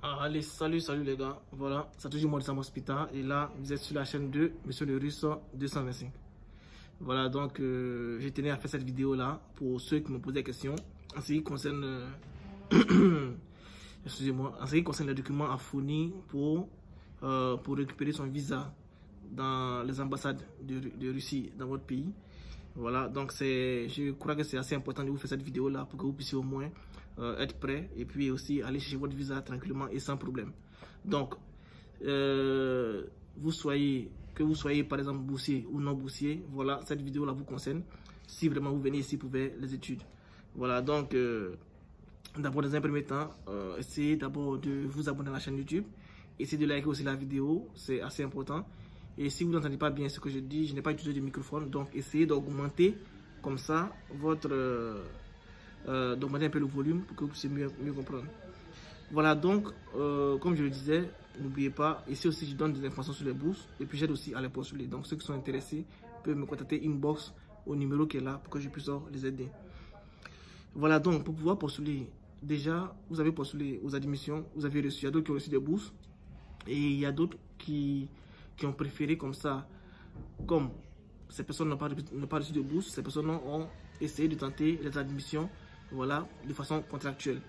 Allez, salut les gars. Voilà, c'est toujours moi de Sam Hospital. Et là, vous êtes sur la chaîne de Monsieur le Russe 225. Voilà, donc j'ai tenu à faire cette vidéo là pour ceux qui me posaient des questions en ce qui concerne excusez-moi, en ce qui concerne les documents à fournir pour récupérer son visa dans les ambassades de Russie dans votre pays. Voilà, donc je crois que c'est assez important de vous faire cette vidéo là pour que vous puissiez au moins être prêt et puis aussi aller chercher votre visa tranquillement et sans problème. Donc, que vous soyez par exemple boursier ou non boursier, voilà, cette vidéo là vous concerne si vraiment vous venez ici pour faire les études. Voilà, donc d'abord dans un premier temps, essayez d'abord de vous abonner à la chaîne YouTube, essayez de liker aussi la vidéo, c'est assez important. Et si vous n'entendez pas bien ce que je dis, je n'ai pas utilisé de microphone, donc essayez d'augmenter comme ça d'augmenter un peu le volume pour que vous puissiez mieux comprendre. Voilà, donc comme je le disais, n'oubliez pas, ici aussi je donne des informations sur les bourses et puis j'aide aussi à les postuler. Donc ceux qui sont intéressés peuvent me contacter inbox au numéro qui est là pour que je puisse les aider. Voilà, donc pour pouvoir postuler, déjà vous avez postulé aux admissions, vous avez reçu, il y a d'autres qui ont reçu des bourses et il y a d'autres qui ont préféré comme ça, comme ces personnes n'ont pas reçu de bourse, ces personnes ont essayé de tenter les admissions, voilà, de façon contractuelle.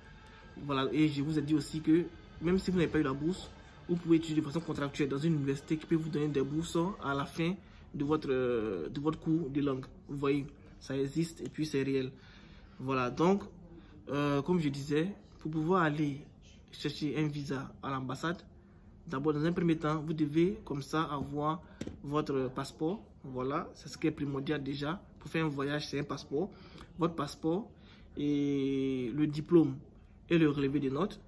Voilà, et je vous ai dit aussi que même si vous n'avez pas eu la bourse, vous pouvez étudier de façon contractuelle dans une université qui peut vous donner des bourses à la fin de votre cours de langue. Vous voyez, ça existe et puis c'est réel. Voilà, donc, comme je disais, pour pouvoir aller chercher un visa à l'ambassade, d'abord, dans un premier temps, vous devez comme ça avoir votre passeport. Voilà, c'est ce qui est primordial déjà. Pour faire un voyage, c'est un passeport. Votre passeport et le diplôme et le relevé de notes.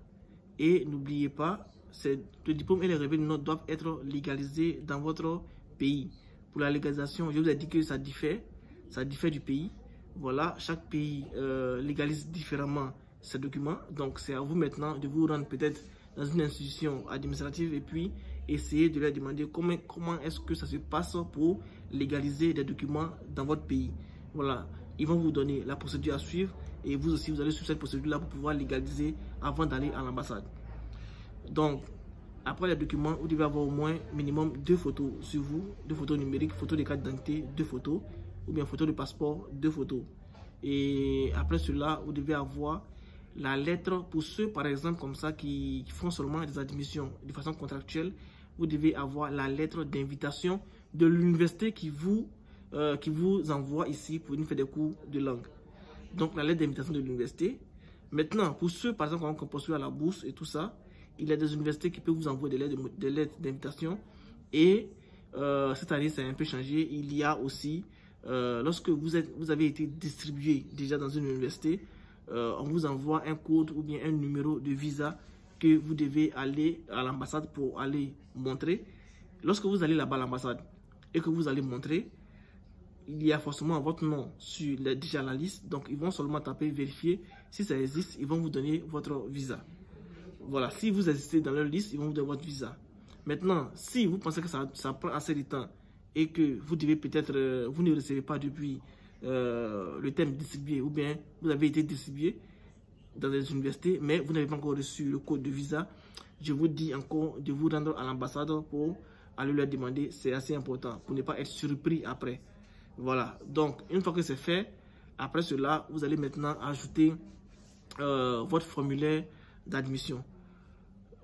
Et n'oubliez pas, le diplôme et le relevé de notes doivent être légalisés dans votre pays. Pour la légalisation, je vous ai dit que ça diffère du pays. Voilà, chaque pays légalise différemment ces documents. Donc, c'est à vous maintenant de vous rendre peut-être dans une institution administrative et puis essayer de leur demander comment est-ce que ça se passe pour légaliser des documents dans votre pays. Voilà, ils vont vous donner la procédure à suivre et vous aussi vous allez suivre cette procédure là pour pouvoir légaliser avant d'aller à l'ambassade. Donc après les documents, vous devez avoir au moins minimum 2 photos sur vous, 2 photos numériques, photos de carte d'identité, 2 photos ou bien photos de passeport, 2 photos. Et après cela, vous devez avoir la lettre pour ceux par exemple comme ça qui font seulement des admissions de façon contractuelle. Vous devez avoir la lettre d'invitation de l'université qui vous envoie ici pour venir faire des cours de langue. Donc la lettre d'invitation de l'université. Maintenant pour ceux par exemple qui ont postulé à la bourse et tout ça, il y a des universités qui peuvent vous envoyer des lettres d'invitation. Et cette année ça a un peu changé. Il y a aussi lorsque vous avez été distribué déjà dans une université, on vous envoie un code ou bien un numéro de visa que vous devez aller à l'ambassade pour aller montrer. Lorsque vous allez là-bas à l'ambassade et que vous allez montrer, il y a forcément votre nom sur déjà la liste. Donc, ils vont seulement taper vérifier. Si ça existe, ils vont vous donner votre visa. Voilà, si vous existez dans leur liste, ils vont vous donner votre visa. Maintenant, si vous pensez que ça prend assez de temps et que vous devez peut-être, vous ne recevez pas depuis le terme distribué ou bien vous avez été distribué dans des universités mais vous n'avez pas encore reçu le code de visa, je vous dis encore de vous rendre à l'ambassade pour aller leur demander. C'est assez important pour ne pas être surpris après. Voilà, donc une fois que c'est fait, après cela vous allez maintenant ajouter votre formulaire d'admission.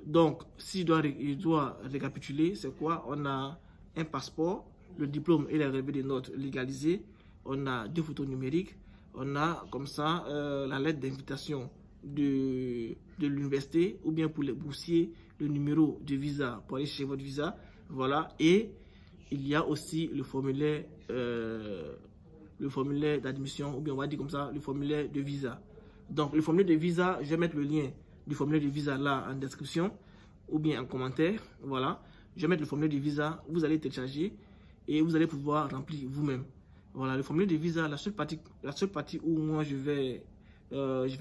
Donc si je dois récapituler, c'est quoi? On a un passeport, le diplôme et les relevés de notes légalisés, on a 2 photos numériques, on a comme ça la lettre d'invitation de l'université ou bien pour les boursiers, le numéro de visa pour aller chez votre visa. Voilà, et il y a aussi le formulaire d'admission ou bien on va dire comme ça le formulaire de visa. Donc le formulaire de visa, je vais mettre le lien du formulaire de visa là en description ou bien en commentaire. Voilà, je vais mettre le formulaire de visa, vous allez télécharger et vous allez pouvoir remplir vous-même. Voilà, le formulaire de visa, la seule partie où moi je vais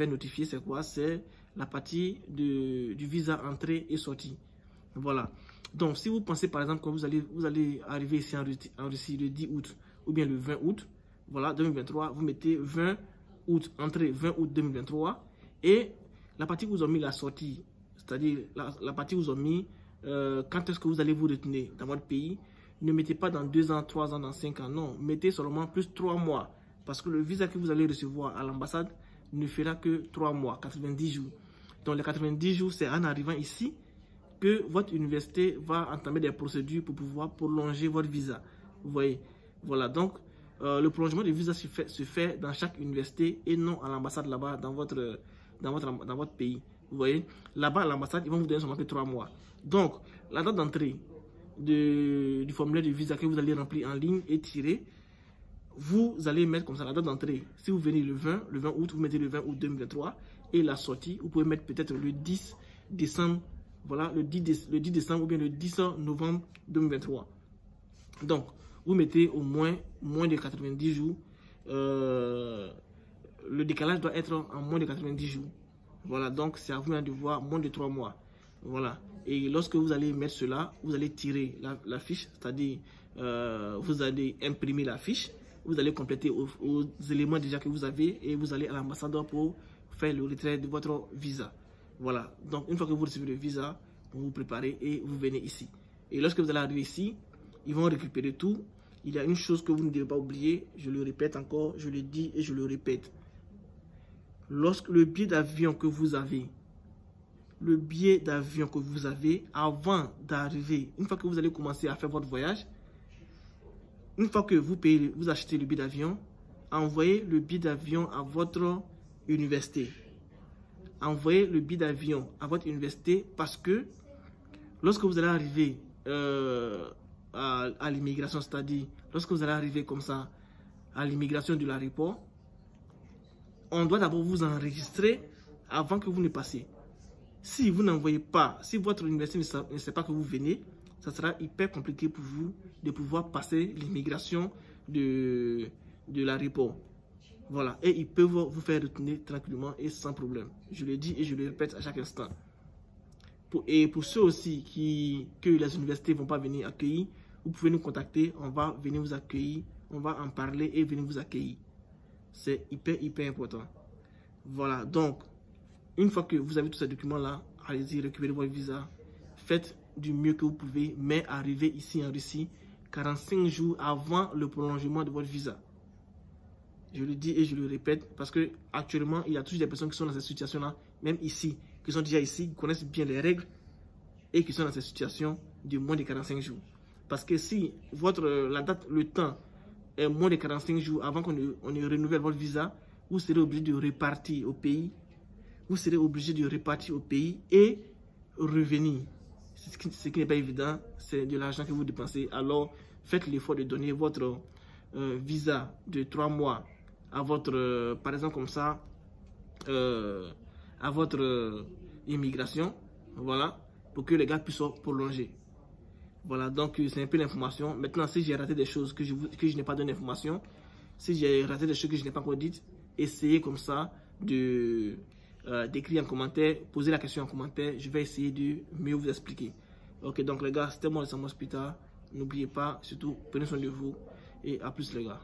notifier, c'est quoi? C'est la partie du visa entrée et sortie. Voilà. Donc, si vous pensez par exemple que vous allez arriver ici en Russie le 10 août ou bien le 20 août, voilà, 2023, vous mettez 20 août, entrée 20 août 2023 et la partie où vous avez mis la sortie, c'est-à-dire la partie où vous ont mis quand est-ce que vous allez vous retourner dans votre pays. Ne mettez pas dans 2 ans, 3 ans, dans 5 ans, non. Mettez seulement plus 3 mois. Parce que le visa que vous allez recevoir à l'ambassade ne fera que 3 mois, 90 jours. Donc les 90 jours, c'est en arrivant ici que votre université va entamer des procédures pour pouvoir prolonger votre visa. Vous voyez, voilà, donc le prolongement du visa se fait dans chaque université et non à l'ambassade là-bas dans votre pays. Vous voyez, là-bas à l'ambassade, ils vont vous donner seulement que 3 mois. Donc, la date d'entrée du formulaire de visa que vous allez remplir en ligne et tirer, vous allez mettre comme ça la date d'entrée. Si vous venez le 20 août, vous mettez le 20 août 2023 et la sortie, vous pouvez mettre peut-être le 10 décembre, voilà, le 10 décembre ou bien le 10 novembre 2023. Donc, vous mettez au moins de 90 jours. Le décalage doit être en moins de 90 jours. Voilà, donc c'est à vous de voir moins de 3 mois. Voilà. Et lorsque vous allez mettre cela, vous allez tirer la fiche, c'est-à-dire vous allez imprimer la fiche, vous allez compléter aux éléments déjà que vous avez et vous allez à l'ambassadeur pour faire le retrait de votre visa. Voilà. Donc une fois que vous recevez le visa, vous vous préparez et vous venez ici. Et lorsque vous allez arriver ici, ils vont récupérer tout. Il y a une chose que vous ne devez pas oublier, je le répète encore, je le dis et je le répète. Lorsque le billet d'avion que vous avez, avant d'arriver, une fois que vous allez commencer à faire votre voyage, une fois que vous payez, vous achetez le billet d'avion, envoyez le billet d'avion à votre université. Envoyez le billet d'avion à votre université parce que lorsque vous allez arriver à l'immigration, c'est-à-dire lorsque vous allez arriver comme ça à l'immigration de l'aéroport, on doit d'abord vous enregistrer avant que vous ne passiez. Si vous n'envoyez pas, si votre université ne sait pas que vous venez, ça sera hyper compliqué pour vous de pouvoir passer l'immigration de l'aéroport. Voilà, et ils peuvent vous faire retourner tranquillement et sans problème. Je le dis et je le répète à chaque instant. Et pour ceux aussi que les universités ne vont pas venir accueillir, vous pouvez nous contacter, on va venir vous accueillir, on va en parler et venir vous accueillir. C'est hyper important. Voilà, donc, une fois que vous avez tous ces documents-là, allez-y, récupérez votre visa. Faites du mieux que vous pouvez, mais arrivez ici en Russie 45 jours avant le prolongement de votre visa. Je le dis et je le répète parce que actuellement, il y a toujours des personnes qui sont dans cette situation-là, même ici, qui sont déjà ici, qui connaissent bien les règles et qui sont dans cette situation de moins de 45 jours. Parce que si le temps est moins de 45 jours avant qu'on ne renouvelle votre visa, vous serez obligé de repartir au pays. Vous serez obligé de repartir au pays et revenir. Ce qui n'est pas évident, c'est de l'argent que vous dépensez. Alors, faites l'effort de donner votre visa de 3 mois à votre, par exemple comme ça, à votre immigration, voilà, pour que les gars puissent prolonger. Voilà, donc c'est un peu l'information. Maintenant, si j'ai raté des choses que je n'ai pas donné d'information, si j'ai raté des choses que je n'ai pas encore dites, essayez comme ça d'écrire en commentaire, poser la question en commentaire, je vais essayer de mieux vous expliquer. Ok, donc les gars, c'était moi le Sam Hospital. N'oubliez pas, surtout, prenez soin de vous et à plus les gars.